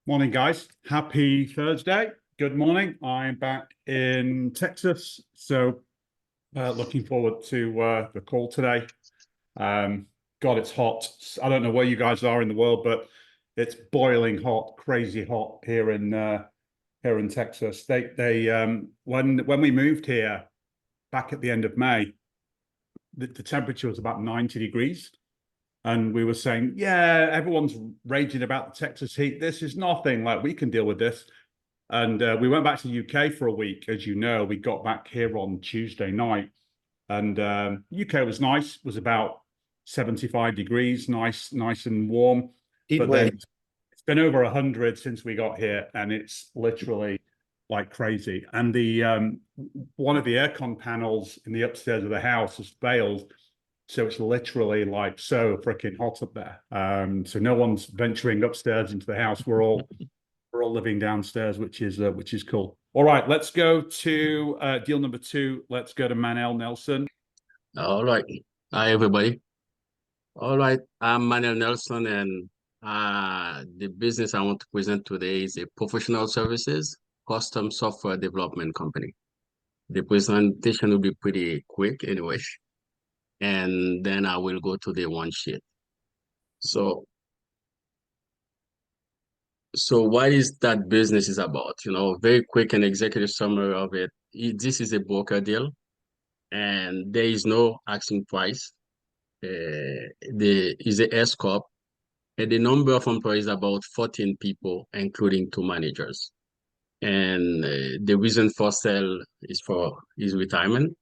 Morning, guys. Happy Thursday. Good morning. I'm back in Texas, so looking forward to the call today. God, it's hot. I don't know where you guys are in the world, but it's boiling hot, crazy hot here in Texas. When we moved here back at the end of May, the temperature was about 90 degrees. And we were saying, yeah, everyone's raging about the Texas heat. This is nothing. Like, we can deal with this. And we went back to the UK for a week. As you know, we got back here on Tuesday night. And UK was nice. It was about 75 degrees, nice and warm. But then it's been over 100 since we got here, and it's literally like crazy. And the one of the aircon panels in the upstairs of the house has failed. So it's literally like so freaking hot up there. So no one's venturing upstairs into the house. We're all living downstairs, which is cool. All right, let's go to deal number 2. Let's go to Manel Nelson. All right. Hi, everybody. All right. I'm Manuel Nelson, and the business I want to present today is a professional services custom software development company. The presentation will be pretty quick anyway, and then I will go to the one sheet. So what is that business is about? Very quick and executive summary of it. This is a broker deal, and there is no asking price. Is a S corp, and the number of employees is about 14 people, including 2 managers. And the reason for sale is retirement.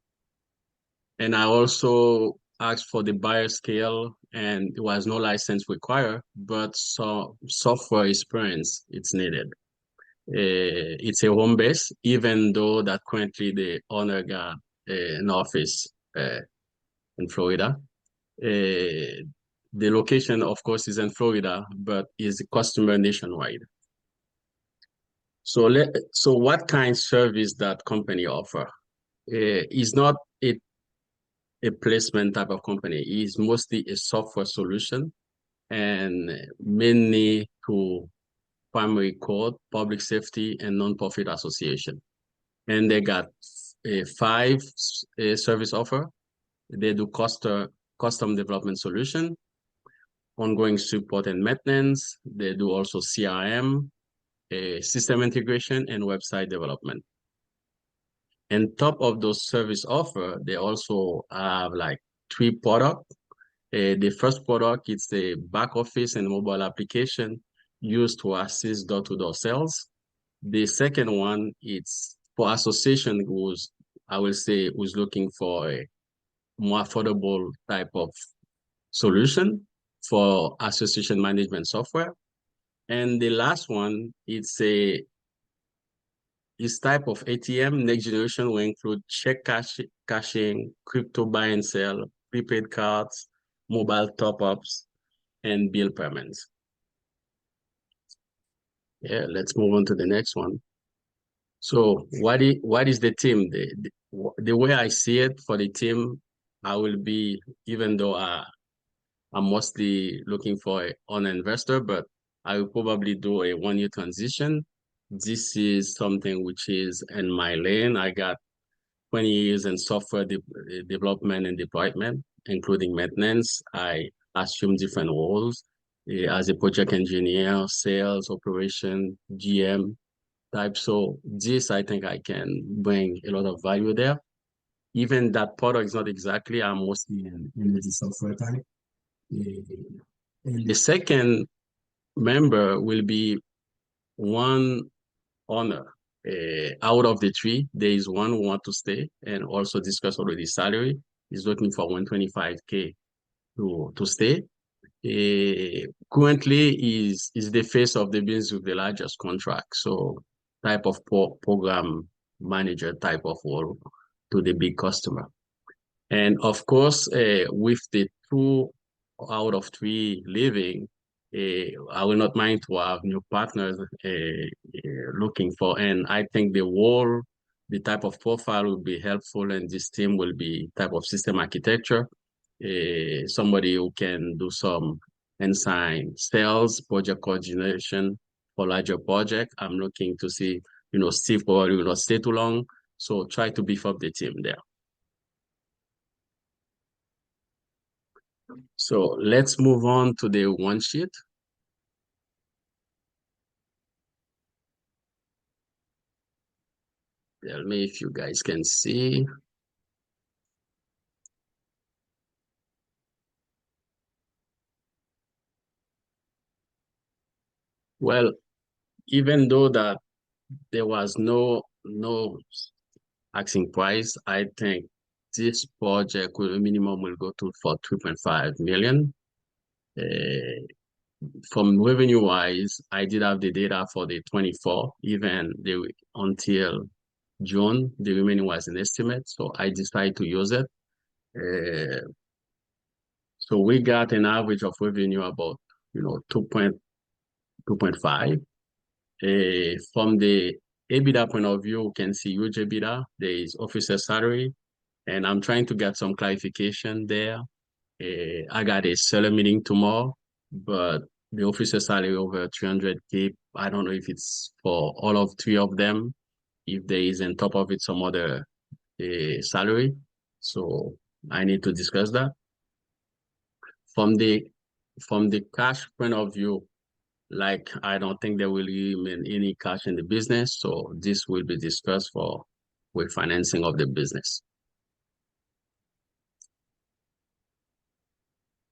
And I also asked for the buyer scale, and there was no license required, but so software experience it's needed. It's a home base, even though that currently the owner got an office in Florida. The location, of course, is in Florida, but is a customer nationwide. So what kind of service that company offer? Is not a placement type of company. It's mostly a software solution, and mainly to primary court, public safety, and nonprofit association. And they got 5 service offer. They do custom development solution, ongoing support and maintenance. They do also CRM, system integration, and website development. And top of those service offer, they also have like 3 products. The first product is the back office and mobile application used to assist door-to-door sales. The second one, it's for association who's looking for a more affordable type of solution for association management software. And the last one, it's type of ATM. Next generation will include check cashing, crypto buy and sell, prepaid cards, mobile top-ups, and bill payments. Yeah, let's move on to the next one. So what is the team? The way I see it for the team, I will be, even though I'm mostly looking for an investor, but I will probably do a 1-year transition. This is something which is in my lane. I got 20 years in software development and deployment, including maintenance. I assume different roles as a project engineer, sales, operation, GM type. So this, I think I can bring a lot of value there. Even that product is not exactly, I'm mostly in the software type. The second member will be one owner. Out of the 3, there is one who want to stay and also discuss already salary. He's looking for 125K to stay. Currently is the face of the business with the largest contract. So type of program manager type of role to the big customer. And of course, with the 2 out of 3 leaving, I will not mind to have new partners looking for. And I think the type of profile will be helpful, and this team will be type of system architecture, somebody who can do some inside sales, project coordination, for larger project. I'm looking to see, Steve probably will not stay too long. So try to beef up the team there. So let's move on to the one sheet. Tell me if you guys can see. Well, even though that there was no asking price, I think this project will minimum will go to for 3.5 million. From revenue wise, I did have the data for the 24, even until June, the remaining was an estimate, so I decided to use it. So we got an average of revenue about 2.5. From the EBITDA point of view, you can see huge EBITDA. There is officer salary, and I'm trying to get some clarification there. I got a seller meeting tomorrow, but the officer salary over 300K. I don't know if it's for all of three of them, if there is on top of it some other salary. So I need to discuss that. From the cash point of view, like I don't think there will be any cash in the business, so this will be discussed with financing of the business.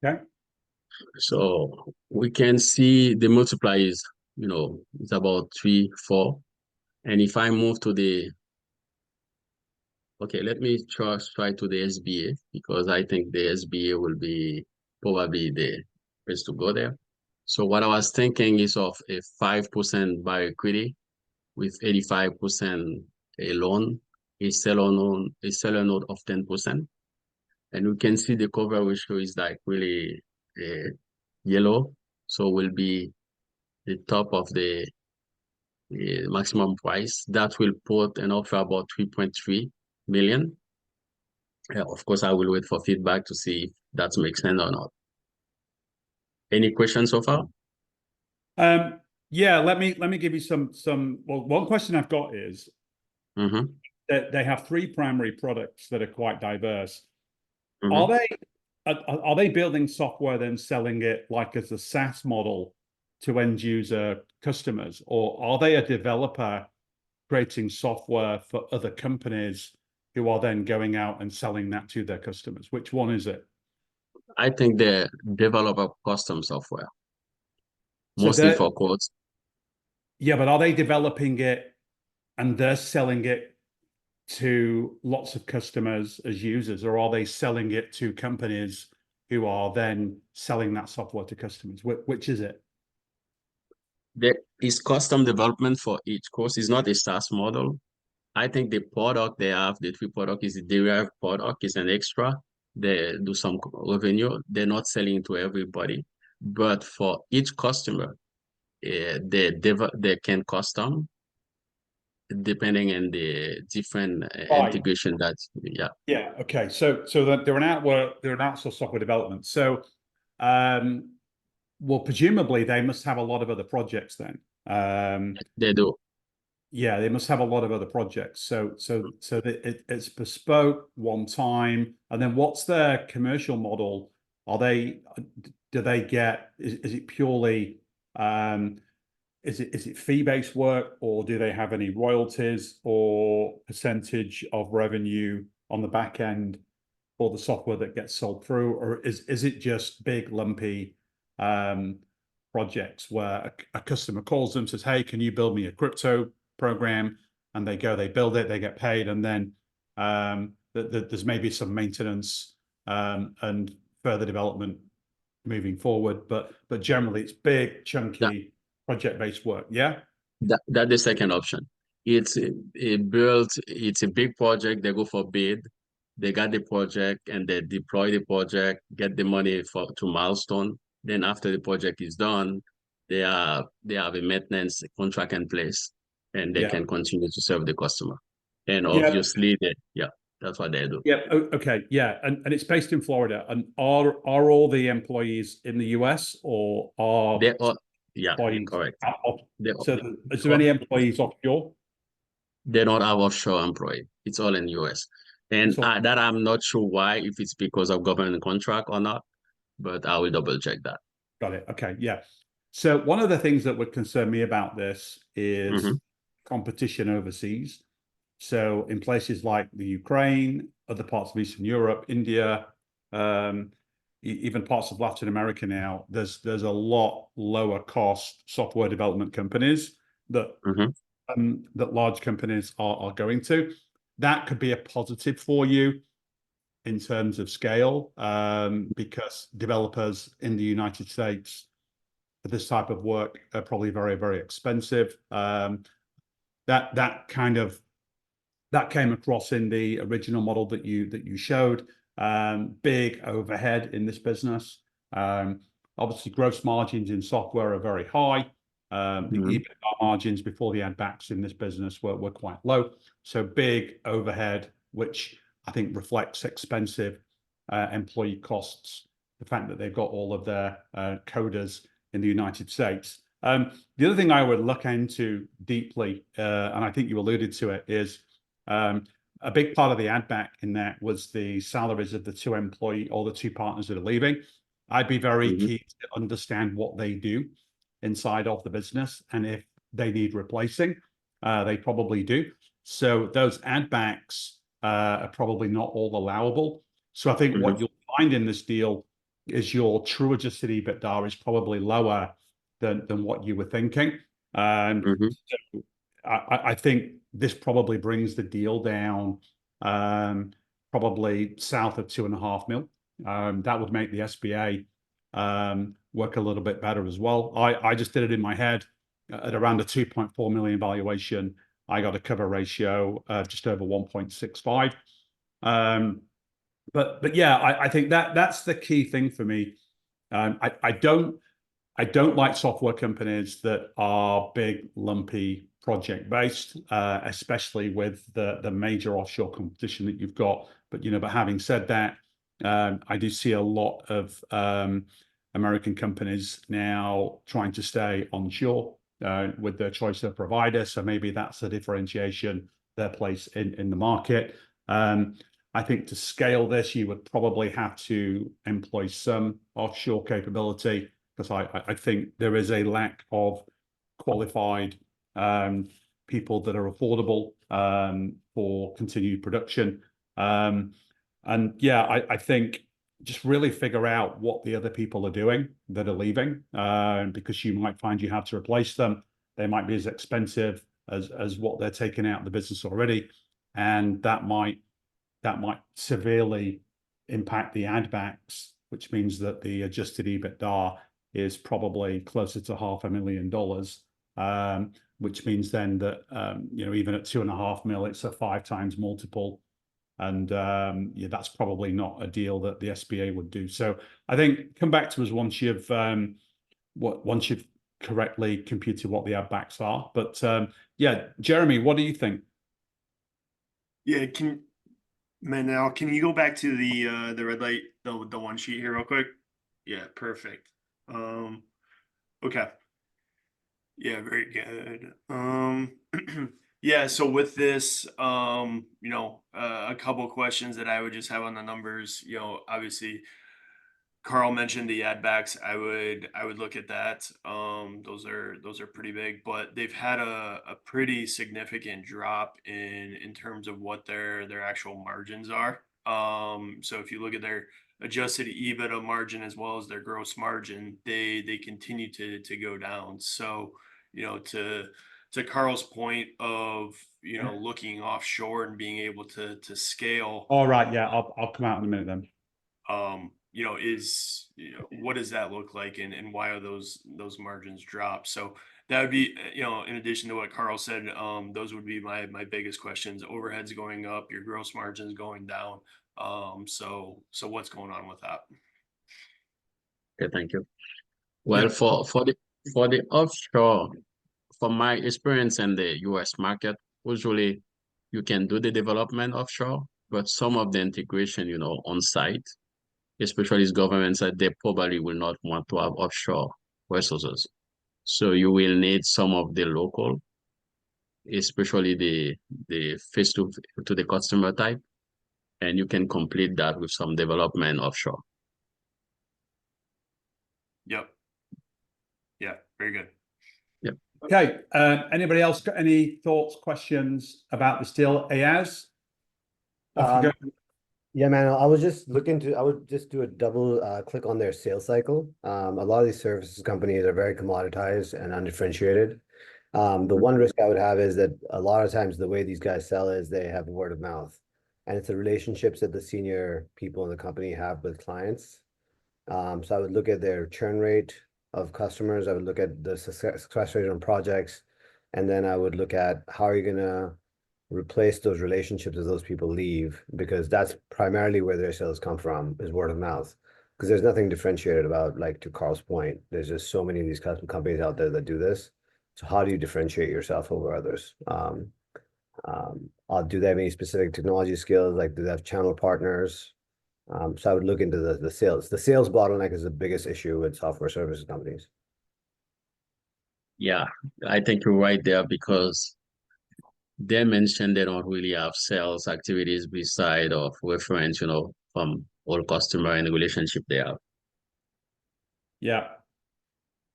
Okay. So we can see the multiplier is, it's about 3, 4. And if I move to okay, let me try to the SBA, because I think the SBA will be probably the place to go there. So what I was thinking is of a 5% by equity with 85% a loan, a seller note of 10%. And we can see the cover ratio is like really yellow. So will be the top of the maximum price. That will put an offer about 3.3 million. Of course, I will wait for feedback to see if that makes sense or not. Any questions so far? Yeah, let me give you some. Well, one question I've got is that they have 3 primary products that are quite diverse. Are they building software then selling it like as a SaaS model to end user customers, or are they a developer creating software for other companies who are then going out and selling that to their customers? Which one is it? I think they develop a custom software, So mostly for quotes. Yeah, but are they developing it and they're selling it to lots of customers as users, or are they selling it to companies who are then selling that software to customers? Which is it? There is custom development for each course. It's not a SaaS model. I think the product they have, the 3 product, is a derived product, is an extra. They do some revenue. They're not selling to everybody. But for each customer, they can custom depending on the different integration that, Yeah. Okay. So they're an outsourced software development. So, well, presumably they must have a lot of other projects then. They do. Yeah, they must have a lot of other projects. So it's bespoke one time, and then what's their commercial model? Do they get? Is it purely? Is it fee-based work, or do they have any royalties or percentage of revenue on the back end for the software that gets sold through, or is it just big lumpy projects where a customer calls them, says, "Hey, can you build me a crypto program?" And they go, they build it, they get paid, and then there's maybe some maintenance and further development moving forward, but generally it's big, chunky project-based work. Yeah. That's the second option. It's a big project, they go for bid, they got the project and they deploy the project, get the money to milestone. Then after the project is done, they have a maintenance contract in place and they can continue to serve the customer. And obviously that's what they do. Yeah. Okay. Yeah. And it's based in Florida. And are all the employees in the US, or are Yeah, employees correct. out of, They, so is there any employees offshore? they don't have offshore employee. It's all in US. And It's all that I'm not sure why, if it's because of government contract or not, but I will double check that. got it. Okay, yeah. So one of the things that would concern me about this is Mm-hmm, competition overseas. So in places like the Ukraine, other parts of Eastern Europe, India, um, even parts of Latin America now, there's a lot lower cost software development companies that mm-hmm, that large companies are going to. That could be a positive for you in terms of scale, because developers in the United States for this type of work are probably very, very expensive. That kind of that came across in the original model that you showed. Big overhead in this business. Um, Obviously, gross margins in software are very high. The mm-hmm, EBITDA margins before the add backs in this business were quite low. So big overhead, which I think reflects expensive employee costs. The fact that they've got all of their coders in the United States. The other thing I would look into deeply, and I think you alluded to it, is a big part of the add back in that was the salaries of the two partners that are leaving. I'd be very mm-hmm, keen to understand what they do inside of the business, and if they need replacing, they probably do. So those add backs are probably not all allowable. So I think mm-hmm, what you'll find in this deal is your true adjusted EBITDA is probably lower than what you were thinking. mm-hmm, So I think this probably brings the deal down, probably south of 2.5 mil. That would make the SBA work a little bit better as well. I just did it in my head at around a 2.4 million valuation. I got a cover ratio just over 1.65. But yeah, I think that's the key thing for me. I don't like software companies that are big, lumpy, project based, especially with the major offshore competition that you've got. But having said that, I do see a lot of American companies now trying to stay onshore with their choice of provider. So maybe that's a differentiation, their place in the market. I think to scale this, you would probably have to employ some offshore capability because I think there is a lack of qualified people that are affordable for continued production. And yeah, I think just really figure out what the other people are doing that are leaving, because you might find you have to replace them. They might be as expensive as what they're taking out of the business already, and that might severely impact the add backs, which means that the adjusted EBITDA is probably closer to $500,000, which means then that even at 2.5 mil, it's a 5x multiple, and yeah, that's probably not a deal that the SBA would do. So I think come back to us once you've correctly computed what the add backs are. But yeah, Jeremy, what do you think? Yeah, Manel, can you go back to the red light, the one sheet here real quick? Yeah, perfect. Okay. Yeah, very good. Yeah, so with this, a couple questions that I would just have on the numbers, obviously Carl mentioned the ad backs. I would look at that. Those are pretty big, but they've had a pretty significant drop in terms of what their actual margins are. So if you look at their adjusted EBITDA margin as well as their gross margin, they continue to go down. So, to Carl's point of, looking offshore and being able to scale, All right, yeah, I'll come out in a minute then. what does that look like, and why are those margins drop? So that would be, in addition to what Carl said, those would be my biggest questions. Overheads going up, your gross margins going down. So what's going on with that? Okay, thank you. Yeah. Well, for the offshore, from my experience in the US market, usually you can do the development offshore, but some of the integration, on site, especially as government side, they probably will not want to have offshore resources. So you will need some of the local, especially the face to the customer type, and you can complete that with some development offshore. Yep. Yeah, very good. Okay. Anybody else got any thoughts, questions about this deal? Ayaz? Off you go. Yeah, man, I was just looking to, I would just do a double click on their sales cycle. A lot of these services companies are very commoditized and undifferentiated. The one risk I would have is that a lot of times the way these guys sell is they have word of mouth, and it's the relationships that the senior people in the company have with clients. So I would look at their churn rate of customers. I would look at the success rate on projects, and then I would look at how are you gonna replace those relationships as those people leave, because that's primarily where their sales come from, is word of mouth. Because there's nothing differentiated about, like, to Carl's point, there's just so many of these custom companies out there that do this. So how do you differentiate yourself over others? Do they have any specific technology skills? Like, do they have channel partners? So I would look into the sales. The sales bottleneck is the biggest issue with software services companies. Yeah, I think you're right there, because they mentioned they don't really have sales activities beside of reference, from all customer and the relationship they have. Yeah.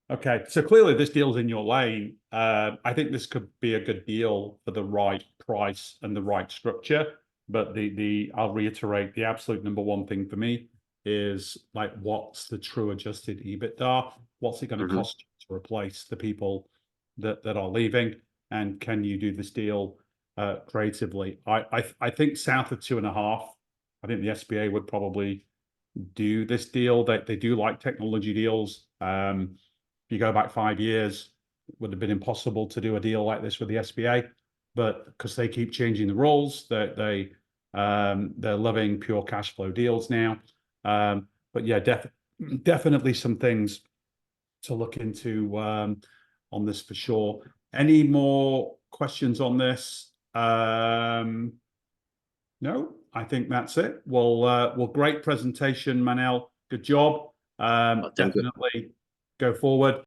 Okay. So clearly this deal's in your lane. I think this could be a good deal for the right price and the right structure. But I'll reiterate, the absolute number one thing for me is, like, what's the true adjusted EBITDA? What's it going to cost you to replace the people that are leaving? And can you do this deal creatively? I think south of 2.5, I think the SBA would probably do this deal. They do like technology deals. If you go back 5 years, it would have been impossible to do a deal like this with the SBA, but because they keep changing the rules, they're loving pure cash flow deals now. But yeah, definitely some things to look into on this for sure. Any more questions on this? No, I think that's it. Well, great presentation, Manel. Good job. Thank you. Definitely go forward.